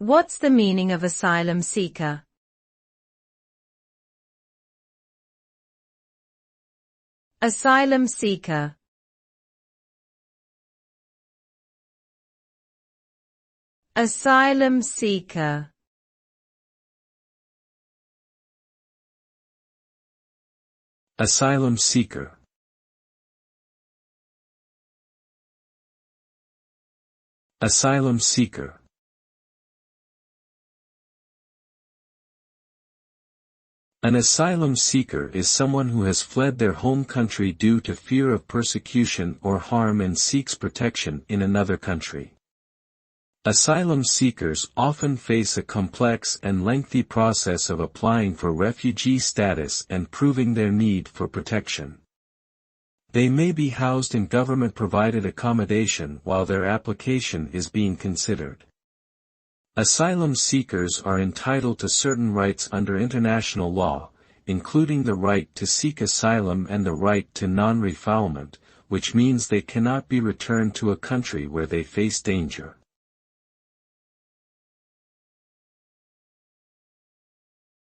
What's the meaning of asylum seeker? Asylum seeker. Asylum seeker. Asylum seeker. Asylum seeker. An asylum seeker is someone who has fled their home country due to fear of persecution or harm and seeks protection in another country. Asylum seekers often face a complex and lengthy process of applying for refugee status and proving their need for protection. They may be housed in government-provided accommodation while their application is being considered. Asylum seekers are entitled to certain rights under international law, including the right to seek asylum and the right to non-refoulement, which means they cannot be returned to a country where they face danger.